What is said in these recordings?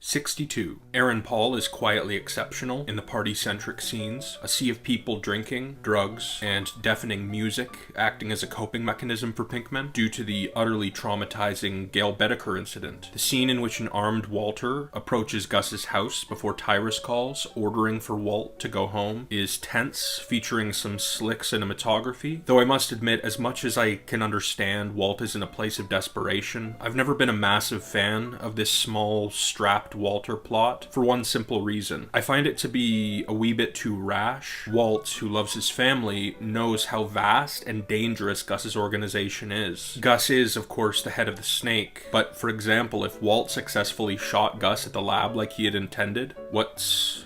62. Aaron Paul is quietly exceptional in the party-centric scenes, a sea of people drinking, drugs, and deafening music acting as a coping mechanism for Pinkman due to the utterly traumatizing Gail Bedecker incident. The scene in which an armed Walter approaches Gus's house before Tyrus calls, ordering for Walt to go home, is tense, featuring some slick cinematography. Though I must admit, as much as I can understand Walt is in a place of desperation, I've never been a massive fan of this small, strapped Walter plot for one simple reason. I find it to be a wee bit too rash. Walt, who loves his family, knows how vast and dangerous Gus's organization is. Gus is, of course, the head of the snake, but for example, if Walt successfully shot Gus at the lab like he had intended, what's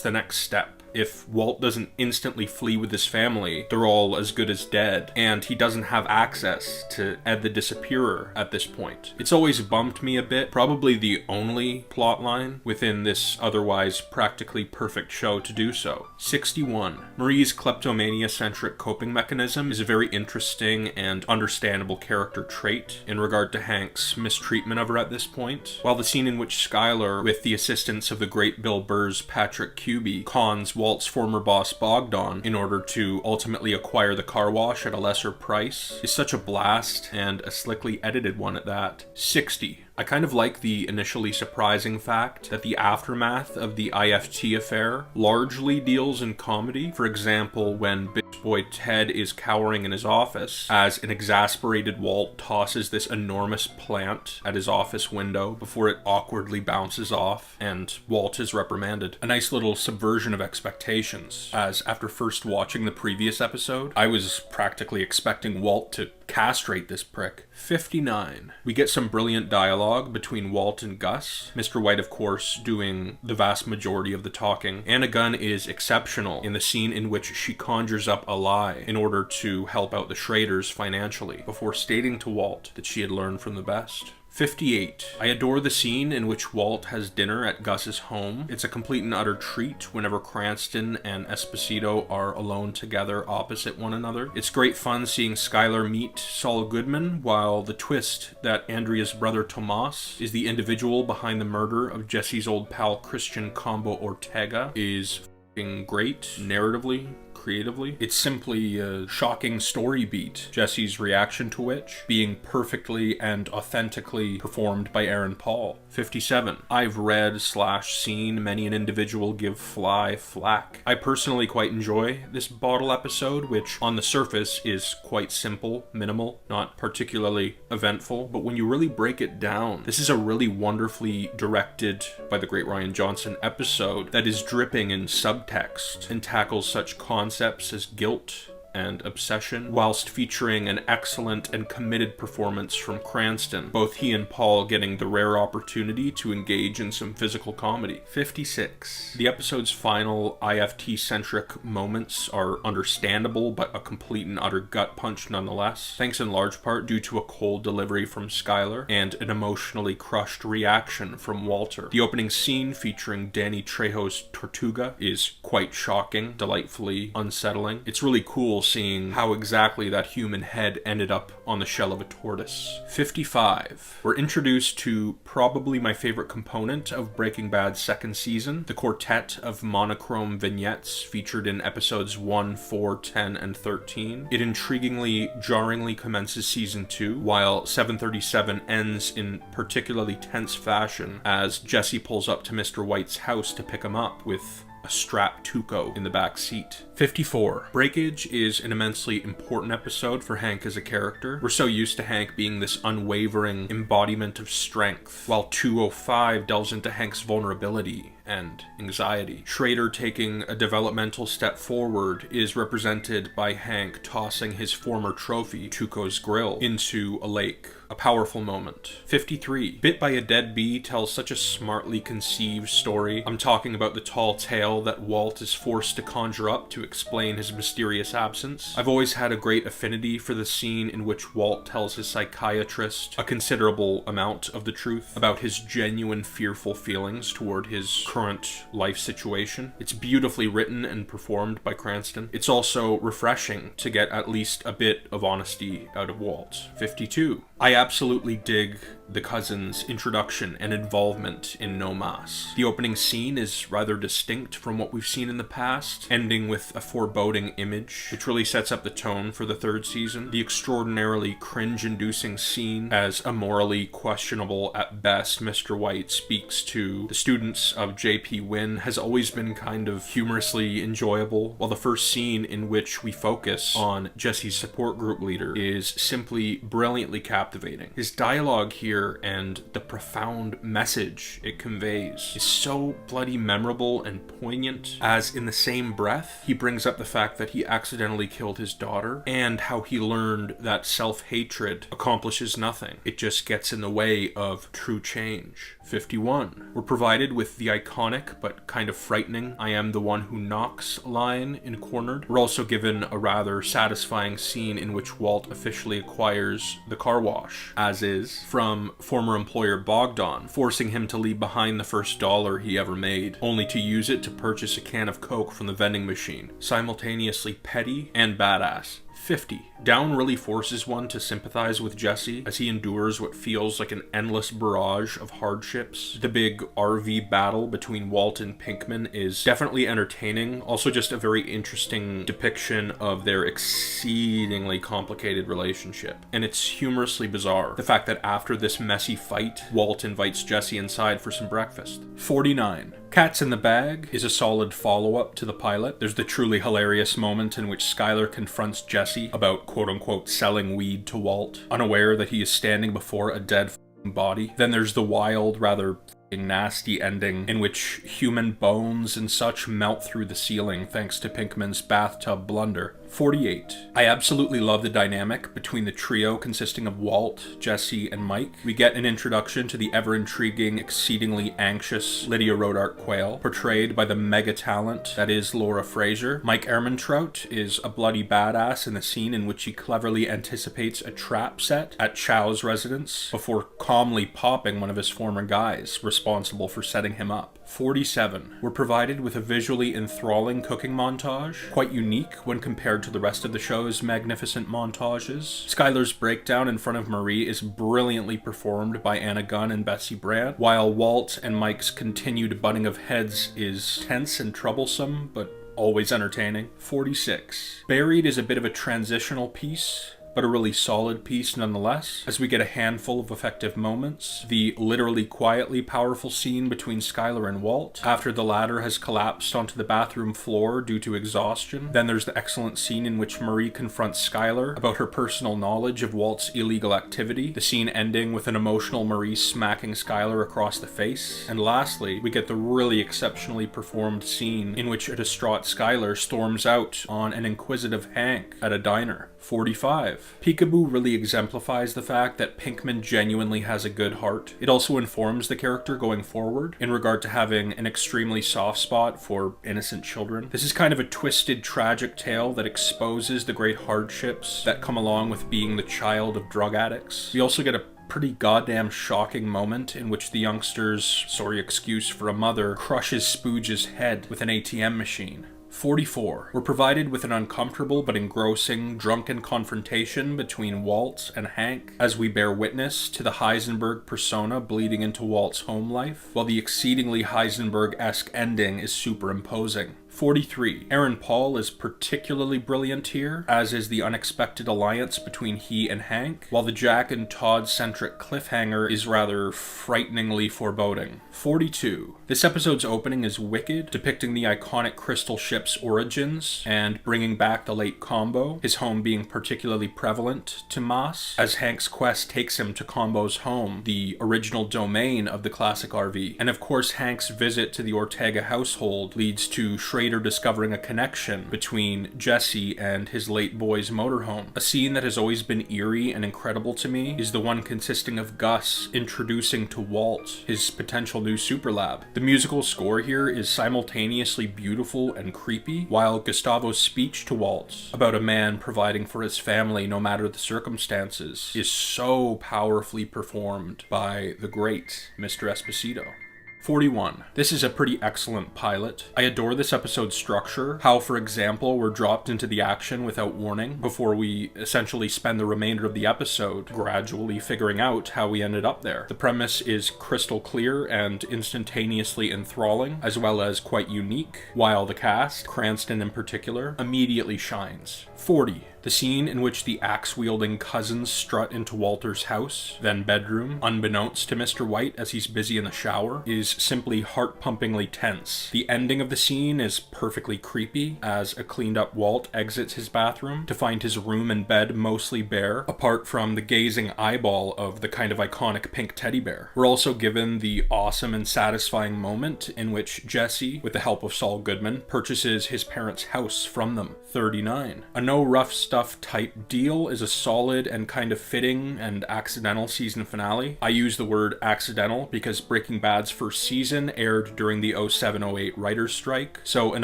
the next step? If Walt doesn't instantly flee with his family, they're all as good as dead, and he doesn't have access to Ed the Disappearer at this point. It's always bumped me a bit, probably the only plotline within this otherwise practically perfect show to do so. 61. Marie's kleptomania-centric coping mechanism is a very interesting and understandable character trait in regard to Hank's mistreatment of her at this point, while the scene in which Skylar, with the assistance of the great Bill Burr's Patrick Cuby, cons Walt's former boss Bogdan in order to ultimately acquire the car wash at a lesser price is such a blast, and a slickly edited one at that. 60. I kind of like the initially surprising fact that the aftermath of the IFT affair largely deals in comedy. For example, when bitch boy Ted is cowering in his office as an exasperated Walt tosses this enormous plant at his office window before it awkwardly bounces off and Walt is reprimanded. A nice little subversion of expectations, as after first watching the previous episode, I was practically expecting Walt to castrate this prick. 59. We get some brilliant dialogue between Walt and Gus. Mr. White, of course, doing the vast majority of the talking. Anna Gunn is exceptional in the scene in which she conjures up a lie in order to help out the Schraders financially, before stating to Walt that she had learned from the best. 58. I adore the scene in which Walt has dinner at Gus's home. It's a complete and utter treat whenever Cranston and Esposito are alone together opposite one another. It's great fun seeing Skylar meet Saul Goodman, while the twist that Andrea's brother Tomas is the individual behind the murder of Jesse's old pal Christian Combo Ortega is f***ing great narratively. Creatively. It's simply a shocking story beat, Jesse's reaction to which being perfectly and authentically performed by Aaron Paul. 57. I've read/seen many an individual give Fly flack. I personally quite enjoy this bottle episode, which on the surface is quite simple, minimal, not particularly eventful, but when you really break it down, this is a really wonderfully directed by the great Rian Johnson episode that is dripping in subtext and tackles such concepts as guilt and obsession, whilst featuring an excellent and committed performance from Cranston, both he and Paul getting the rare opportunity to engage in some physical comedy. 56. The episode's final IFT-centric moments are understandable, but a complete and utter gut punch nonetheless, thanks in large part due to a cold delivery from Skylar and an emotionally crushed reaction from Walter. The opening scene featuring Danny Trejo's Tortuga is quite shocking, delightfully unsettling. It's really cool seeing how exactly that human head ended up on the shell of a tortoise. 55. We're introduced to probably my favorite component of Breaking Bad's second season, the quartet of monochrome vignettes featured in episodes 1, 4, 10, and 13. It intriguingly, jarringly commences season 2, while 737 ends in particularly tense fashion as Jesse pulls up to Mr. White's house to pick him up with a strapped Tuco in the back seat. 54. Breakage is an immensely important episode for Hank as a character. We're so used to Hank being this unwavering embodiment of strength, while 205 delves into Hank's vulnerability and anxiety. Schrader taking a developmental step forward is represented by Hank tossing his former trophy, Tuco's grill, into a lake. A powerful moment. 53. Bit by a Dead Bee tells such a smartly conceived story. I'm talking about the tall tale that Walt is forced to conjure up to explain his mysterious absence. I've always had a great affinity for the scene in which Walt tells his psychiatrist a considerable amount of the truth about his genuine fearful feelings toward his current life situation. It's beautifully written and performed by Cranston. It's also refreshing to get at least a bit of honesty out of Walt. 52. I absolutely dig the cousins' introduction and involvement in No Mas. The opening scene is rather distinct from what we've seen in the past, ending with a foreboding image, which really sets up the tone for the third season. The extraordinarily cringe-inducing scene, as a morally questionable at best Mr. White speaks to the students of J.P. Wynn, has always been kind of humorously enjoyable, while the first scene in which we focus on Jesse's support group leader is simply brilliantly captivating. His dialogue here and the profound message it conveys is so bloody memorable and poignant, as in the same breath he brings up the fact that he accidentally killed his daughter and how he learned that self-hatred accomplishes nothing. It just gets in the way of true change. 51. We're provided with the iconic but kind of frightening "I am the one who knocks" line in Cornered. We're also given a rather satisfying scene in which Walt officially acquires the car wash, as is, from former employer Bogdan, forcing him to leave behind the first dollar he ever made, only to use it to purchase a can of Coke from the vending machine. Simultaneously petty and badass. 50. Down really forces one to sympathize with Jesse as he endures what feels like an endless barrage of hardships. The big RV battle between Walt and Pinkman is definitely entertaining, also just a very interesting depiction of their exceedingly complicated relationship. And it's humorously bizarre, the fact that after this messy fight, Walt invites Jesse inside for some breakfast. 49. Cats in the Bag is a solid follow-up to the pilot. There's the truly hilarious moment in which Skyler confronts Jesse about quote-unquote selling weed to Walt, unaware that he is standing before a dead body. Then there's the wild, rather nasty ending in which human bones and such melt through the ceiling thanks to Pinkman's bathtub blunder. 48. I absolutely love the dynamic between the trio consisting of Walt, Jesse, and Mike. We get an introduction to the ever-intriguing, exceedingly anxious Lydia Rodart Quayle, portrayed by the mega talent that is Laura Fraser. Mike Ehrmantraut is a bloody badass in the scene in which he cleverly anticipates a trap set at Chow's residence before calmly popping one of his former guys, responsible for setting him up. 47. We're provided with a visually enthralling cooking montage, quite unique when compared to the rest of the show's magnificent montages. Skyler's breakdown in front of Marie is brilliantly performed by Anna Gunn and Betsy Brandt, while Walt and Mike's continued butting of heads is tense and troublesome, but always entertaining. 46. Buried is a bit of a transitional piece, but a really solid piece nonetheless, as we get a handful of effective moments. The literally quietly powerful scene between Skyler and Walt, after the latter has collapsed onto the bathroom floor due to exhaustion. Then there's the excellent scene in which Marie confronts Skyler about her personal knowledge of Walt's illegal activity, the scene ending with an emotional Marie smacking Skyler across the face. And lastly, we get the really exceptionally performed scene in which a distraught Skyler storms out on an inquisitive Hank at a diner. 45. Peekaboo really exemplifies the fact that Pinkman genuinely has a good heart. It also informs the character going forward in regard to having an extremely soft spot for innocent children. This is kind of a twisted, tragic tale that exposes the great hardships that come along with being the child of drug addicts. We also get a pretty goddamn shocking moment in which the youngster's sorry excuse for a mother crushes Spooge's head with an ATM machine. 44. We're provided with an uncomfortable but engrossing drunken confrontation between Walt and Hank as we bear witness to the Heisenberg persona bleeding into Walt's home life, while the exceedingly Heisenberg-esque ending is superimposing. 43. Aaron Paul is particularly brilliant here, as is the unexpected alliance between he and Hank, while the Jack and Todd-centric cliffhanger is rather frighteningly foreboding. 42. This episode's opening is wicked, depicting the iconic Crystal ship's origins and bringing back the late Combo, his home being particularly prevalent to Mas, as Hank's quest takes him to Combo's home, the original domain of the classic RV. And of course, Hank's visit to the Ortega household leads to Schrader discovering a connection between Jesse and his late boy's motorhome. A scene that has always been eerie and incredible to me is the one consisting of Gus introducing to Walt his potential new superlab. The musical score here is simultaneously beautiful and creepy, while Gustavo's speech to Walt about a man providing for his family no matter the circumstances is so powerfully performed by the great Mr. Esposito. 41. This is a pretty excellent pilot. I adore this episode's structure, how, for example, we're dropped into the action without warning before we essentially spend the remainder of the episode gradually figuring out how we ended up there. The premise is crystal clear and instantaneously enthralling, as well as quite unique, while the cast, Cranston in particular, immediately shines. 40. The scene in which the axe-wielding cousins strut into Walter's house, then bedroom, unbeknownst to Mr. White as he's busy in the shower, is simply heart-pumpingly tense. The ending of the scene is perfectly creepy, as a cleaned-up Walt exits his bathroom to find his room and bed mostly bare, apart from the gazing eyeball of the kind of iconic pink teddy bear. We're also given the awesome and satisfying moment in which Jesse, with the help of Saul Goodman, purchases his parents' house from them. 39. A no rough stuff type deal is a solid and kind of fitting and accidental season finale. I use the word accidental because Breaking Bad's first season aired during the 07-08 writer's strike, so an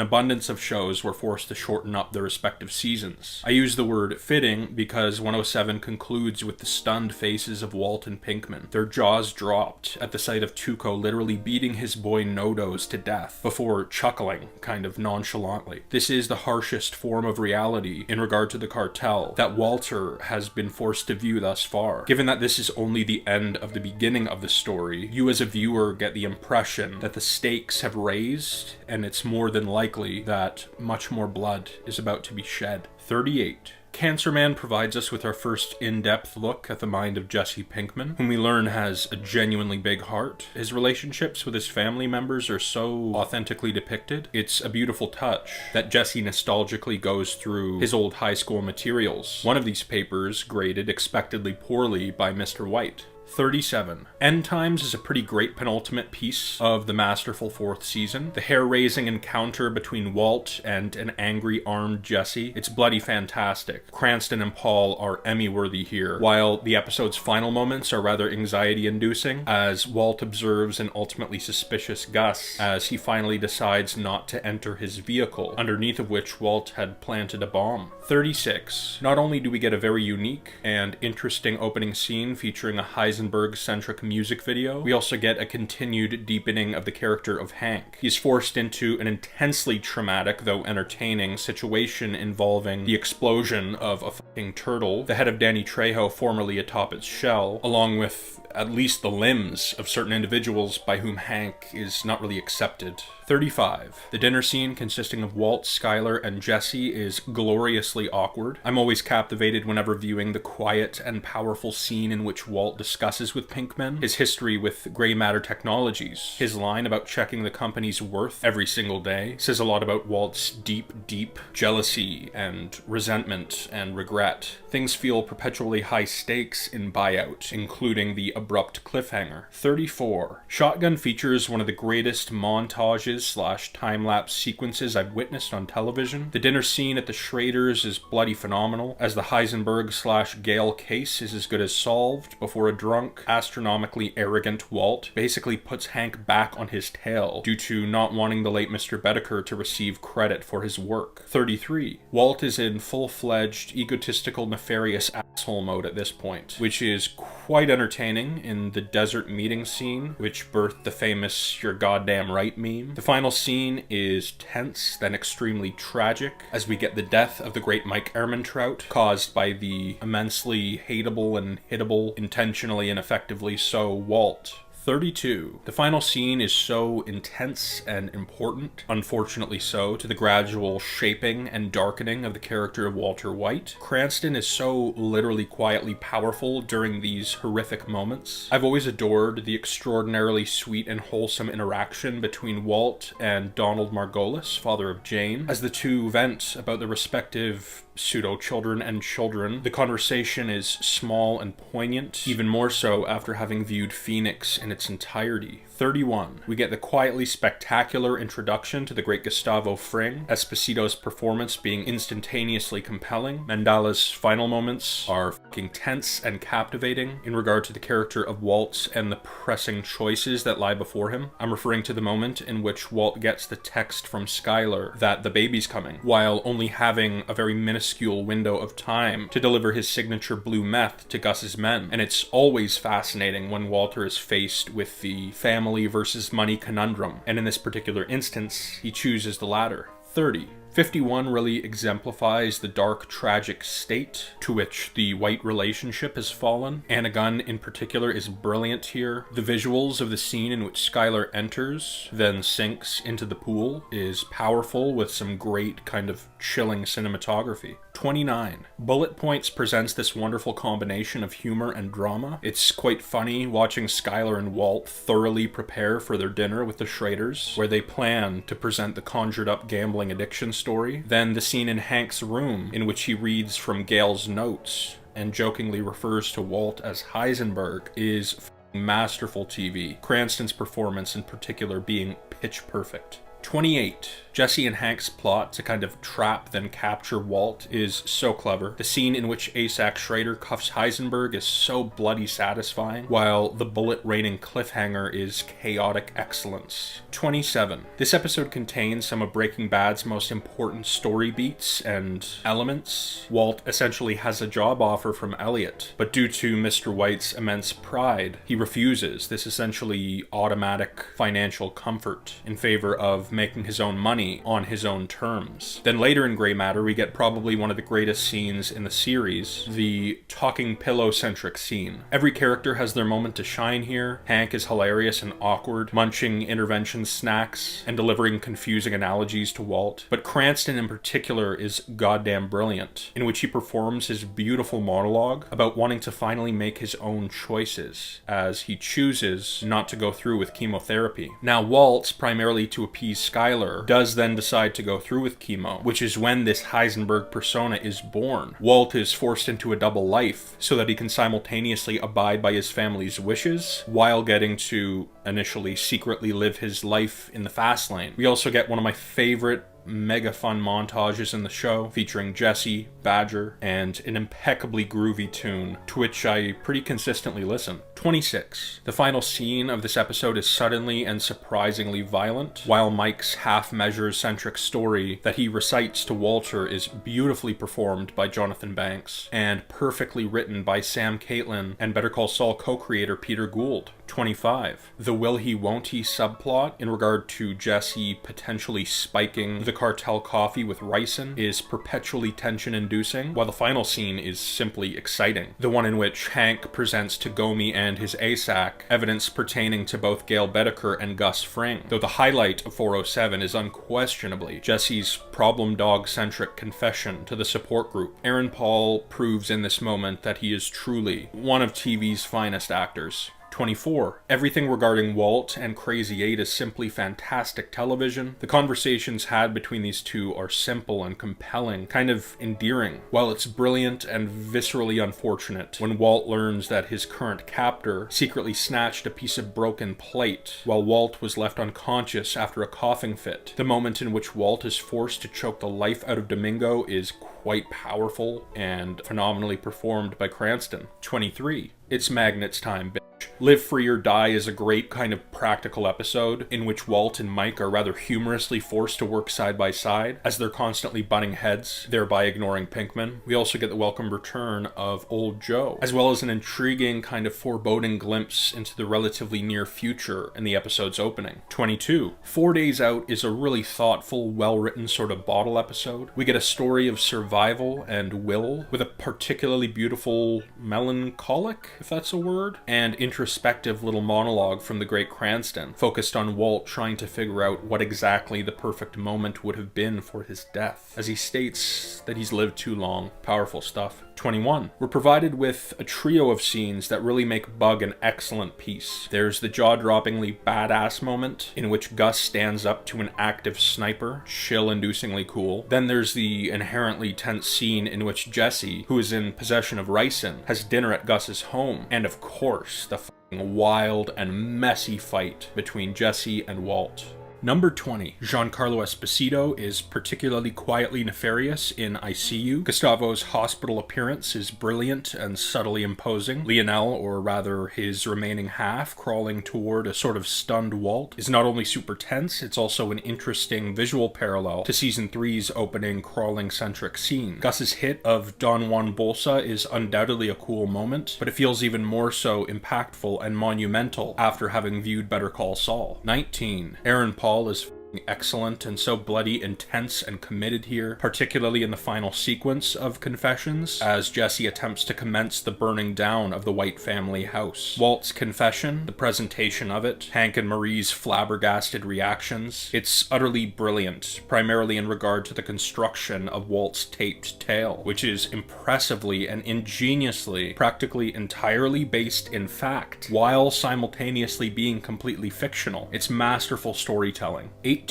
abundance of shows were forced to shorten up their respective seasons. I use the word fitting because 107 concludes with the stunned faces of Walt and Pinkman, their jaws dropped at the sight of Tuco literally beating his boy Nodos to death before chuckling kind of nonchalantly. This is the harshest form of reality in regard to the cartel that Walter has been forced to view thus far. Given that this is only the end of the beginning of the story, you as a viewer get the impression that the stakes have raised, and it's more than likely that much more blood is about to be shed. 38. Cancer Man provides us with our first in-depth look at the mind of Jesse Pinkman, whom we learn has a genuinely big heart. His relationships with his family members are so authentically depicted. It's a beautiful touch that Jesse nostalgically goes through his old high school materials. One of these papers graded expectedly poorly by Mr. White. 37. End Times is a pretty great penultimate piece of the masterful fourth season. The hair-raising encounter between Walt and an angry armed Jesse, it's bloody fantastic. Cranston and Paul are Emmy-worthy here, while the episode's final moments are rather anxiety-inducing, as Walt observes an ultimately suspicious Gus as he finally decides not to enter his vehicle, underneath of which Walt had planted a bomb. 36. Not only do we get a very unique and interesting opening scene featuring a Heisenberg-centric music video, we also get a continued deepening of the character of Hank. He's forced into an intensely traumatic, though entertaining, situation involving the explosion of a fucking turtle, the head of Danny Trejo formerly atop its shell, along with at least the limbs of certain individuals by whom Hank is not really accepted. 35. The dinner scene consisting of Walt, Skyler, and Jesse is gloriously awkward. I'm always captivated whenever viewing the quiet and powerful scene in which Walt discusses with Pinkman his history with gray matter technologies. His line about checking the company's worth every single day says a lot about Walt's deep jealousy and resentment and regret. Things feel perpetually high stakes in Buyout, including the abrupt cliffhanger. 34. Shotgun features one of the greatest montages/time-lapse sequences I've witnessed on television. The dinner scene at the Schraders is bloody phenomenal, as the Heisenberg/Gale case is as good as solved before a drunk, astronomically arrogant Walt basically puts Hank back on his tail due to not wanting the late Mr. Bedecker to receive credit for his work. 33. Walt is in full-fledged, egotistical, nefarious asshole mode at this point, which is quite entertaining in the desert meeting scene, which birthed the famous "you're goddamn right" meme. The final scene is tense, then extremely tragic, as we get the death of the great Mike Ehrmantraut, caused by the immensely hateable and hittable, intentionally and effectively so, Walt. 32. The final scene is so intense and important, unfortunately so, to the gradual shaping and darkening of the character of Walter White. Cranston is so literally quietly powerful during these horrific moments. I've always adored the extraordinarily sweet and wholesome interaction between Walt and Donald Margolis, father of Jane, as the two vent about the respective pseudo-children and children. The conversation is small and poignant, even more so after having viewed Phoenix in its entirety. 31. We get the quietly spectacular introduction to the great Gustavo Fring, Esposito's performance being instantaneously compelling. Mandela's final moments are fucking tense and captivating in regard to the character of Walt and the pressing choices that lie before him. I'm referring to the moment in which Walt gets the text from Skyler that the baby's coming, while only having a very minuscule window of time to deliver his signature blue meth to Gus's men. And it's always fascinating when Walter is faced with the family family versus money conundrum, and in this particular instance, he chooses the latter. 30. 51 really exemplifies the dark, tragic state to which the white relationship has fallen. Anna Gunn, in particular, is brilliant here. The visuals of the scene in which Skylar enters, then sinks into the pool, is powerful with some great kind of chilling cinematography. 29. Bullet Points presents this wonderful combination of humor and drama. It's quite funny watching Skylar and Walt thoroughly prepare for their dinner with the Schraders, where they plan to present the conjured-up gambling addiction story. Then the scene in Hank's room, in which he reads from Gail's notes and jokingly refers to Walt as Heisenberg, is masterful TV. Cranston's performance in particular being pitch perfect. 28. Jesse and Hank's plot to kind of trap then capture Walt is so clever. The scene in which Asac Schrader cuffs Heisenberg is so bloody satisfying, while the bullet-raining cliffhanger is chaotic excellence. 27. This episode contains some of Breaking Bad's most important story beats and elements. Walt essentially has a job offer from Elliot, but due to Mr. White's immense pride, he refuses this essentially automatic financial comfort in favor of making his own money on his own terms. Then later in Grey Matter, we get probably one of the greatest scenes in the series, the talking pillow-centric scene. Every character has their moment to shine here. Hank is hilarious and awkward, munching intervention snacks and delivering confusing analogies to Walt. But Cranston in particular is goddamn brilliant, in which he performs his beautiful monologue about wanting to finally make his own choices, as he chooses not to go through with chemotherapy. Now Walt, primarily to appease Skylar, does then decide to go through with chemo, which is when this Heisenberg persona is born. Walt is forced into a double life so that he can simultaneously abide by his family's wishes while getting to initially secretly live his life in the fast lane. We also get one of my favorite mega fun montages in the show featuring Jesse, Badger, and an impeccably groovy tune to which I pretty consistently listen. 26. The final scene of this episode is suddenly and surprisingly violent, while Mike's half-measure-centric story that he recites to Walter is beautifully performed by Jonathan Banks and perfectly written by Sam Caitlin and Better Call Saul co-creator Peter Gould. 25. The will he won't he subplot in regard to Jesse potentially spiking the cartel coffee with ricin is perpetually tension-inducing, while the final scene is simply exciting. The one in which Hank presents to Gomi and his ASAC evidence pertaining to both Gail Bedecker and Gus Fring, though the highlight of 407 is unquestionably Jesse's problem dog-centric confession to the support group. Aaron Paul proves in this moment that he is truly one of TV's finest actors. 24. Everything regarding Walt and Crazy 8 is simply fantastic television. The conversations had between these two are simple and compelling, kind of endearing, while it's brilliant and viscerally unfortunate when Walt learns that his current captor secretly snatched a piece of broken plate while Walt was left unconscious after a coughing fit. The moment in which Walt is forced to choke the life out of Domingo is quite powerful and phenomenally performed by Cranston. 23. It's Magnets time, bitch. Live Free or Die is a great kind of practical episode in which Walt and Mike are rather humorously forced to work side by side as they're constantly butting heads, thereby ignoring Pinkman. We also get the welcome return of Old Joe, as well as an intriguing kind of foreboding glimpse into the relatively near future in the episode's opening. 22. 4 Days Out is a really thoughtful, well-written sort of bottle episode. We get a story of survival and will with a particularly beautiful melancholic, if that's a word, and introspective little monologue from the great Cranston, focused on Walt trying to figure out what exactly the perfect moment would have been for his death, as he states that he's lived too long. Powerful stuff. 21. We're provided with a trio of scenes that really make Bug an excellent piece. There's the jaw-droppingly badass moment in which Gus stands up to an active sniper, chill-inducingly cool. Then there's the inherently tense scene in which Jesse, who is in possession of ricin, has dinner at Gus's home. And of course, the wild and messy fight between Jesse and Walt. Number 20. Giancarlo Esposito is particularly quietly nefarious in I See You. Gustavo's hospital appearance is brilliant and subtly imposing. Lionel, or rather his remaining half, crawling toward a sort of stunned Walt, is not only super tense, it's also an interesting visual parallel to Season 3's opening crawling-centric scene. Gus's hit of Don Juan Bolsa is undoubtedly a cool moment, but it feels even more so impactful and monumental after having viewed Better Call Saul. 19. Aaron Paul is excellent and so bloody intense and committed here, particularly in the final sequence of Confessions, as Jesse attempts to commence the burning down of the White family house. Walt's confession, the presentation of it, Hank and Marie's flabbergasted reactions, it's utterly brilliant, primarily in regard to the construction of Walt's taped tale, which is impressively and ingeniously practically entirely based in fact, while simultaneously being completely fictional. It's masterful storytelling. 18.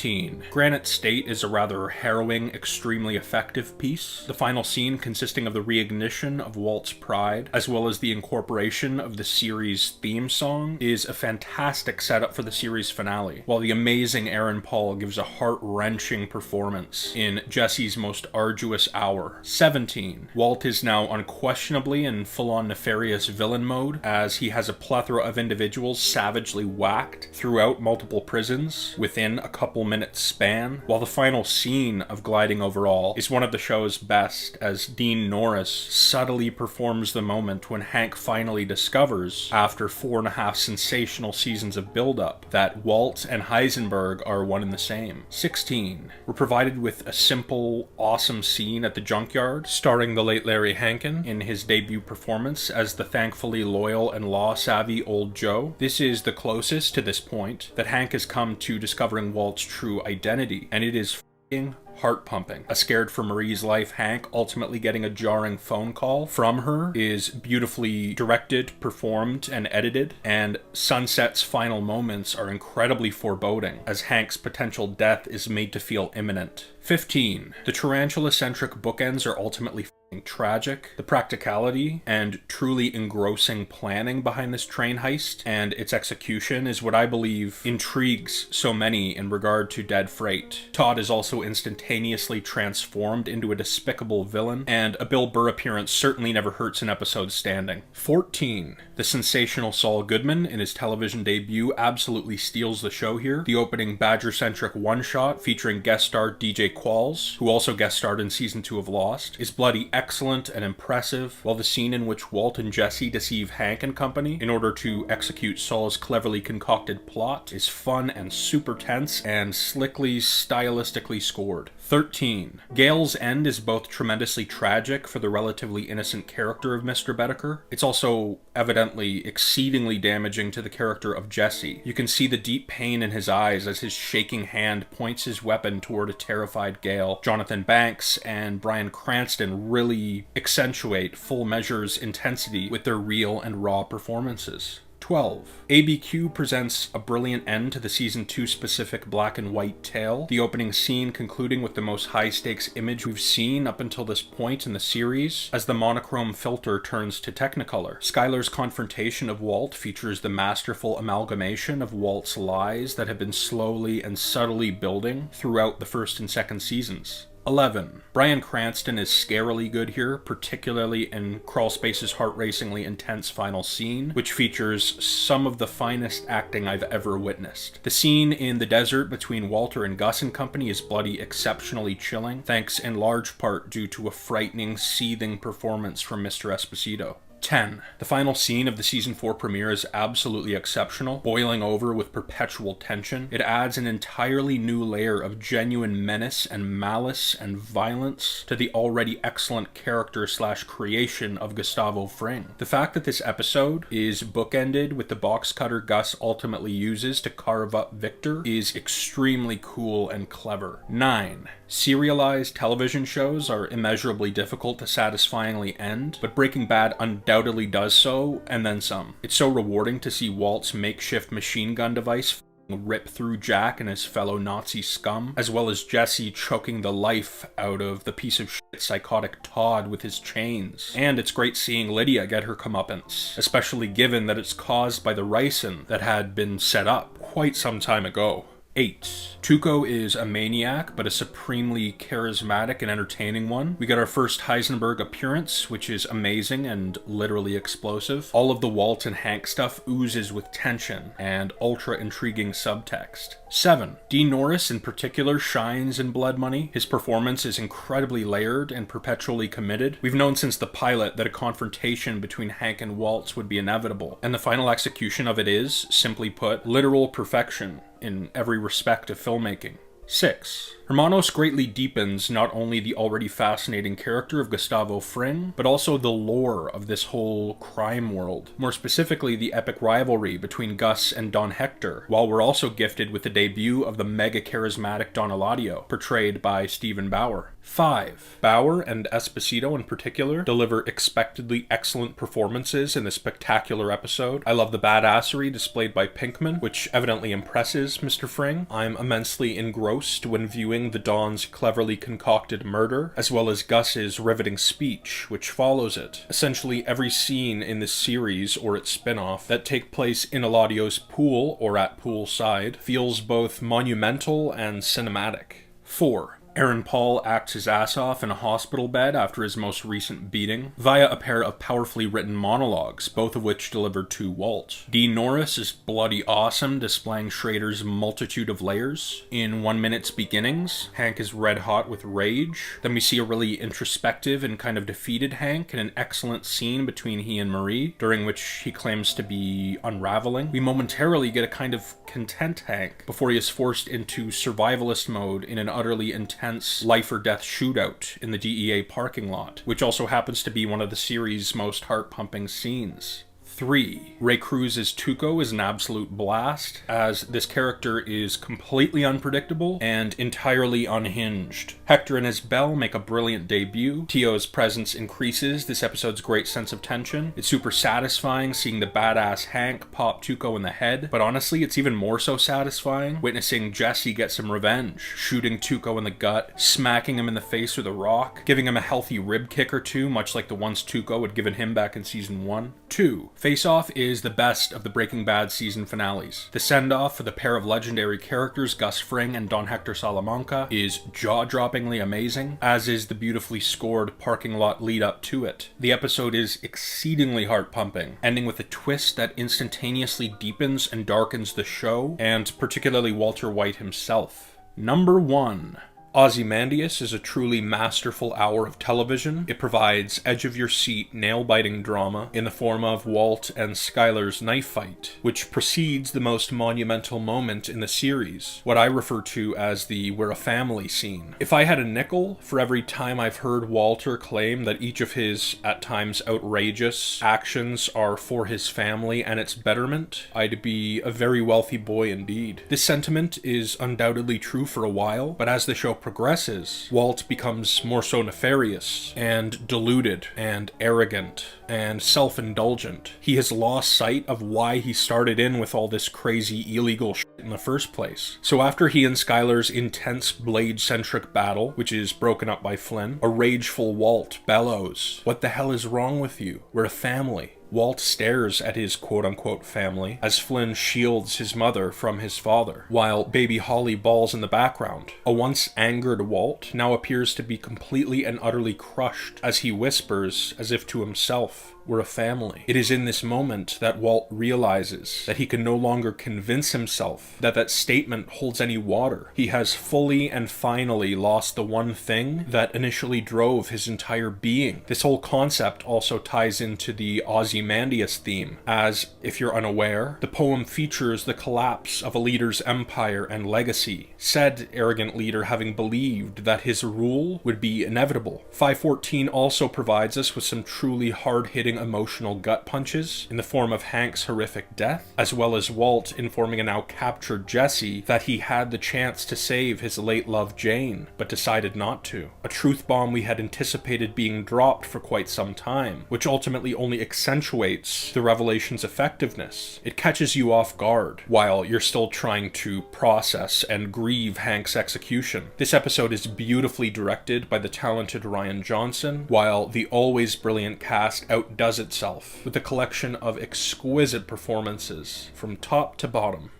Granite State is a rather harrowing, extremely effective piece. The final scene, consisting of the reignition of Walt's pride, as well as the incorporation of the series' theme song, is a fantastic setup for the series finale, while the amazing Aaron Paul gives a heart-wrenching performance in Jesse's most arduous hour. 17. Walt is now unquestionably in full-on nefarious villain mode, as he has a plethora of individuals savagely whacked throughout multiple prisons within a couple minute span, while the final scene of Gliding Overall is one of the show's best, as Dean Norris subtly performs the moment when Hank finally discovers, after 4.5 sensational seasons of build-up, that Walt and Heisenberg are one and the same. 16. We're provided with a simple, awesome scene at the junkyard, starring the late Larry Hankin in his debut performance as the thankfully loyal and law-savvy Old Joe. This is the closest to this point that Hank has come to discovering Walt's true identity, and it is f***ing heart-pumping. A scared for Marie's life Hank ultimately getting a jarring phone call from her is beautifully directed, performed, and edited, and Sunset's final moments are incredibly foreboding, as Hank's potential death is made to feel imminent. 15. The tarantula-centric bookends are ultimately tragic. The practicality and truly engrossing planning behind this train heist and its execution is what I believe intrigues so many in regard to Dead Freight. Todd is also instantaneously transformed into a despicable villain, and a Bill Burr appearance certainly never hurts an episode standing. 14. The sensational Saul Goodman in his television debut absolutely steals the show here. The opening Badger-centric one-shot featuring guest star DJ Qualls, who also guest starred in Season 2 of Lost, is bloody excellent and impressive, while the scene in which Walt and Jesse deceive Hank and company in order to execute Saul's cleverly concocted plot is fun and super tense and slickly stylistically scored. 13. Gale's end is both tremendously tragic for the relatively innocent character of Mr. Bedecker. It's also evidently exceedingly damaging to the character of Jesse. You can see the deep pain in his eyes as his shaking hand points his weapon toward a terrified Gale. Jonathan Banks and Bryan Cranston really accentuate Full Measure's intensity with their real and raw performances. 12. ABQ presents a brilliant end to the Season 2 specific black and white tale, the opening scene concluding with the most high-stakes image we've seen up until this point in the series, as the monochrome filter turns to Technicolor. Skylar's confrontation of Walt features the masterful amalgamation of Walt's lies that have been slowly and subtly building throughout the first and second seasons. 11. Bryan Cranston is scarily good here, particularly in Crawlspace's heart-racingly intense final scene, which features some of the finest acting I've ever witnessed. The scene in the desert between Walter and Gus and company is bloody exceptionally chilling, thanks in large part due to a frightening, seething performance from Mr. Esposito. 10. The final scene of the Season 4 premiere is absolutely exceptional, boiling over with perpetual tension. It adds an entirely new layer of genuine menace and malice and violence to the already excellent character/creation of Gustavo Fring. The fact that this episode is bookended with the box cutter Gus ultimately uses to carve up Victor is extremely cool and clever. 9. Serialized television shows are immeasurably difficult to satisfyingly end, but Breaking Bad undoubtedly does so, and then some. It's so rewarding to see Walt's makeshift machine gun device rip through Jack and his fellow Nazi scum, as well as Jesse choking the life out of the piece of shit psychotic Todd with his chains. And it's great seeing Lydia get her comeuppance, especially given that it's caused by the ricin that had been set up quite some time ago. 8. Tuco is a maniac, but a supremely charismatic and entertaining one. We get our first Heisenberg appearance, which is amazing and literally explosive. All of the Walt and Hank stuff oozes with tension and ultra-intriguing subtext. 7. Dean Norris in particular shines in Blood Money. His performance is incredibly layered and perpetually committed. We've known since the pilot that a confrontation between Hank and Walt would be inevitable, and the final execution of it is, simply put, literal perfection in every respect of filmmaking. 6. Hermanos greatly deepens not only the already fascinating character of Gustavo Fring, but also the lore of this whole crime world. More specifically, the epic rivalry between Gus and Don Hector, while we're also gifted with the debut of the mega charismatic Don Eladio, portrayed by Stephen Bauer. 5. Bauer and Esposito in particular deliver expectedly excellent performances in this spectacular episode. I love the badassery displayed by Pinkman, which evidently impresses Mr. Fring. I'm immensely engrossed when viewing the Don's cleverly concocted murder, as well as Gus's riveting speech, which follows it. Essentially every scene in this series, or its spin-off, that take place in Eladio's pool, or at poolside, feels both monumental and cinematic. 4. Aaron Paul acts his ass off in a hospital bed after his most recent beating, via a pair of powerfully written monologues, both of which delivered to Walt. Dean Norris is bloody awesome, displaying Schrader's multitude of layers. In 1 Minute's beginnings, Hank is red hot with rage. Then we see a really introspective and kind of defeated Hank in an excellent scene between he and Marie, during which he claims to be unraveling. We momentarily get a kind of content Hank before he is forced into survivalist mode in an utterly intense life or death shootout in the DEA parking lot, which also happens to be one of the series' most heart-pumping scenes. 3. Ray Cruz's Tuco is an absolute blast, as this character is completely unpredictable and entirely unhinged. Hector and his Belle make a brilliant debut. Tio's presence increases this episode's great sense of tension. It's super satisfying seeing the badass Hank pop Tuco in the head, but honestly, it's even more so satisfying witnessing Jesse get some revenge, shooting Tuco in the gut, smacking him in the face with a rock, giving him a healthy rib kick or two, much like the ones Tuco had given him back in season 1. 2. Face Off is the best of the Breaking Bad season finales. The send-off for the pair of legendary characters, Gus Fring and Don Hector Salamanca, is jaw-droppingly amazing, as is the beautifully scored parking lot lead-up to it. The episode is exceedingly heart-pumping, ending with a twist that instantaneously deepens and darkens the show, and particularly Walter White himself. Number 1. Ozymandias is a truly masterful hour of television. It provides edge-of-your-seat, nail-biting drama in the form of Walt and Skyler's knife fight, which precedes the most monumental moment in the series, what I refer to as the "we're a family" scene. If I had a nickel for every time I've heard Walter claim that each of his, at times outrageous, actions are for his family and its betterment, I'd be a very wealthy boy indeed. This sentiment is undoubtedly true for a while, but as the show progresses, Walt becomes more so nefarious and deluded and arrogant and self-indulgent. He has lost sight of why he started in with all this crazy illegal shit in the first place. So after he and Skyler's intense blade-centric battle, which is broken up by Flynn, a rageful Walt bellows, "What the hell is wrong with you? We're a family." Walt stares at his quote-unquote family as Flynn shields his mother from his father, while baby Holly bawls in the background. A once angered Walt now appears to be completely and utterly crushed as he whispers, as if to himself, "We're a family." It is in this moment that Walt realizes that he can no longer convince himself that that statement holds any water. He has fully and finally lost the one thing that initially drove his entire being. This whole concept also ties into the Ozymandias theme, as, if you're unaware, the poem features the collapse of a leader's empire and legacy, said arrogant leader having believed that his rule would be inevitable. 514 also provides us with some truly hard-hitting emotional gut punches in the form of Hank's horrific death, as well as Walt informing a now captured Jesse that he had the chance to save his late love Jane, but decided not to. A truth bomb we had anticipated being dropped for quite some time, which ultimately only accentuates the revelation's effectiveness. It catches you off guard, while you're still trying to process and grieve Hank's execution. This episode is beautifully directed by the talented Ryan Johnson, while the always brilliant cast outdoes itself with a collection of exquisite performances from top to bottom.